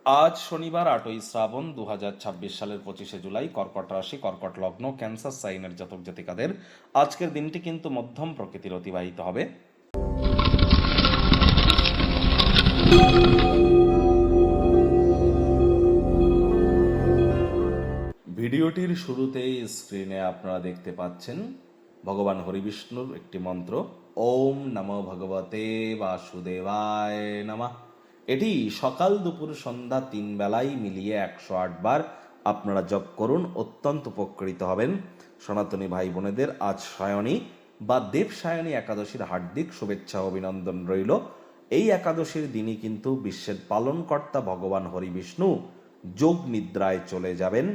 আজ শনিবার ৮ই শ্রাবণ ২০২৬ সালের ২৫শে জুলাই, কর্কট রাশি, কর্কট লগ্ন, ক্যান্সার সাইনের জাতক জাতিকাদের আজকের দিনটি কিন্তু মধ্যম প্রকৃতির অতিবাহিত হবে। ভিডিওটির শুরুতেই স্ক্রিনে আপনারা দেখতে পাচ্ছেন ভগবান হরিবিষ্ণুর একটি মন্ত্র, ওম নমো ভগবতে বাসুদেবায় নমঃ। এটি সকাল দুপুর সন্ধ্যা ৩ বেলায় মিলিয়ে ১০৮ বার আপনারা জপ করুন, অত্যন্ত উপকৃত হবেন। সনাতনী ভাই বোনেদের আজ সায়নী বা দেবসায়নী একাদশীর হার্দিক শুভেচ্ছা অভিনন্দন রইল। এই একাদশীর দিনই কিন্তু বিশ্বের পালনকর্তা ভগবান হরিবিষ্ণু যোগ নিদ্রায় চলে যাবেন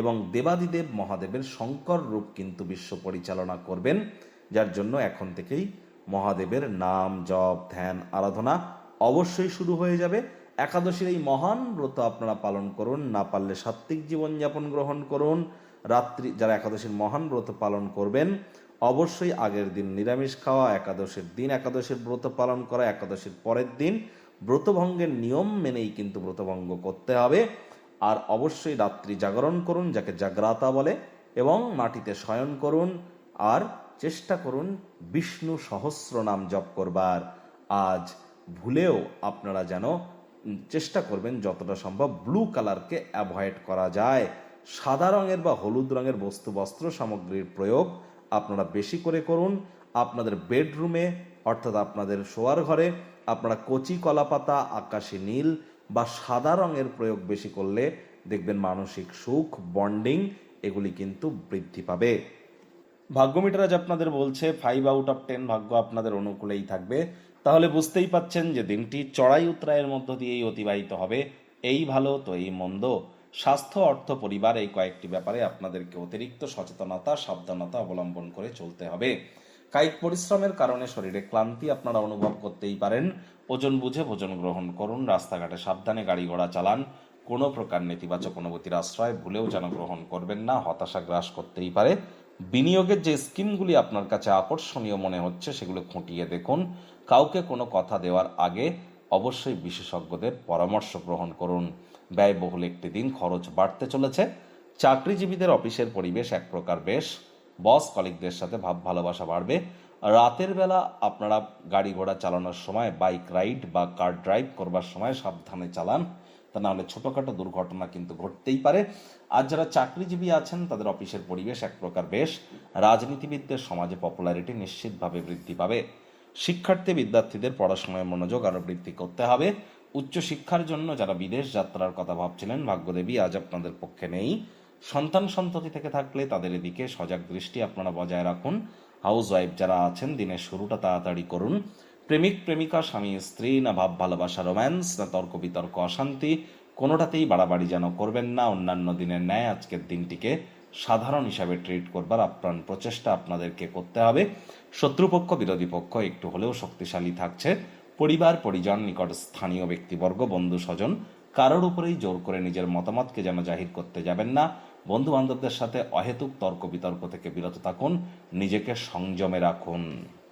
এবং দেবাদিদেব মহাদেবের শঙ্কর রূপ কিন্তু বিশ্ব পরিচালনা করবেন, যার জন্য এখন থেকেই মহাদেবের নাম জপ ধ্যান আরাধনা অবশ্যই শুরু হয়ে যাবে। একাদশীর এই মহান ব্রত আপনারা পালন করুন, না পারলে সাত্ত্বিক জীবনযাপন গ্রহণ করুন। রাত্রি যারা একাদশীর মহান ব্রত পালন করবেন অবশ্যই আগের দিন নিরামিষ খাওয়া, একাদশীর দিন একাদশীর ব্রত পালন করা, একাদশীর পরের দিন ব্রতভঙ্গের নিয়ম মেনেই কিন্তু ব্রতভঙ্গ করতে হবে। আর অবশ্যই রাত্রি জাগরণ করুন, যাকে জাগ্রাতা বলে, এবং মাটিতে শয়ন করুন। আর চেষ্টা করুন বিষ্ণু সহস্র নাম জপ করবার। আজ ভুলেও আপনারা যেন চেষ্টা করবেন যতটা সম্ভব ব্লু কালারকে অ্যাভয়েড করা যায়। সাদা রঙের বা হলুদ রঙের বস্ত্র সামগ্রীর প্রয়োগ আপনারা বেশি করে করুন। আপনাদের বেডরুমে অর্থাৎ আপনাদের শোয়ার ঘরে আপনারা কচি কলাপাতা, আকাশী নীল বা সাদা রঙের প্রয়োগ বেশি করলে দেখবেন মানসিক সুখ, বন্ডিং এগুলি কিন্তু বৃদ্ধি পাবে। ভাগ্য মিটার আজ আপনাদের বলছে 5/10 ভাগ্য আপনাদের অনুকূলেই থাকবে। তাহলে বুঝতেই পাচ্ছেন যে দিনটি চড়াই উতরাইয়ের মধ্য দিয়েই অতিবাহিত হবে। এই ভালো তো এই মন্দ, স্বাস্থ্য, অর্থ, পরিবার এই কয়েকটি ব্যাপারে আপনাদেরকে অতিরিক্ত সচেতনতা সাবধানতা অবলম্বন করে চলতে হবে। কায়িক পরিশ্রমের কারণে শরীরে ক্লান্তি আপনারা অনুভব করতেই পারেন। ওজন বুঝে ভোজন গ্রহণ করুন, রাস্তাঘাটে সাবধানে গাড়ি ঘোড়া চালান। কোনো প্রকার নেতিবাচক অনুভূতির আশ্রয় ভুলেও যেন গ্রহণ করবেন না, হতাশা গ্রাস করতেই পারে। বিনিয়োগের যে স্কিমগুলি আপনার কাছে আকর্ষণীয় মনে হচ্ছে সেগুলো খুঁটিয়ে দেখুন। কাউকে কোনো কথা দেওয়ার আগে অবশ্যই বিশেষজ্ঞদের পরামর্শ গ্রহণ করুন। ব্যয়বহুল একটি দিন, খরচ বাড়তে চলেছে। চাকরিজীবীদের অফিসের পরিবেশ এক প্রকার বেশ, বস কলিগদের সাথে ভাব ভালোবাসা বাড়বে। রাতের বেলা আপনারা গাড়ি ঘোড়া চালানোর সময়, বাইক রাইড বা কার ড্রাইভ করবার সময় সাবধানে চালান, তা নাহলে ছোটোখাটো দুর্ঘটনা কিন্তু ঘটতেই পারে। আর যারা চাকরিজীবী আছেন তাদের অফিসের পরিবেশ এক প্রকার বেশ। রাজনীতিবিদদের সমাজে পপুলারিটি নিশ্চিতভাবে বৃদ্ধি পাবে। শিক্ষার্থী বিদ্যার্থীদের পড়াশোনায় মনোযোগ আরও বৃদ্ধি করতে হবে। উচ্চশিক্ষার জন্য যারা বিদেশ যাত্রার কথা ভাবছিলেন, ভাগ্যদেবী আজ আপনাদের পক্ষে নেই। সন্তান সন্ততি থেকে থাকলে তাদের এদিকে সজাগ দৃষ্টি আপনারা বজায় রাখুন। হাউস ওয়াইফ যারা আছেন দিনের শুরুটা তাড়াতাড়ি করুন। প্রেমিক প্রেমিকা, স্বামী স্ত্রী, না ভাব ভালোবাসা রোম্যান্স, না তর্ক বিতর্ক অশান্তি, কোনোটাতেই বাড়াবাড়ি যেন করবেন না। অন্যান্য দিনের ন্যায় আজকের দিনটিকে সাধারণ হিসাবে ট্রিট করবার আপ্রাণ প্রচেষ্টা আপনাদেরকে করতে হবে। শত্রুপক্ষ বিরোধী পক্ষ একটু হলেও শক্তিশালী থাকছে। পরিবার পরিজন, নিকট স্থানীয় ব্যক্তিবর্গ, বন্ধু স্বজন কারোর উপরেই জোর করে নিজের মতামতকে যেন জাহির করতে যাবেন না। বন্ধু বান্ধবদের সাথে অহেতুক তর্ক বিতর্ক থেকে বিরত থাকুন, নিজেকে সংযমে রাখুন।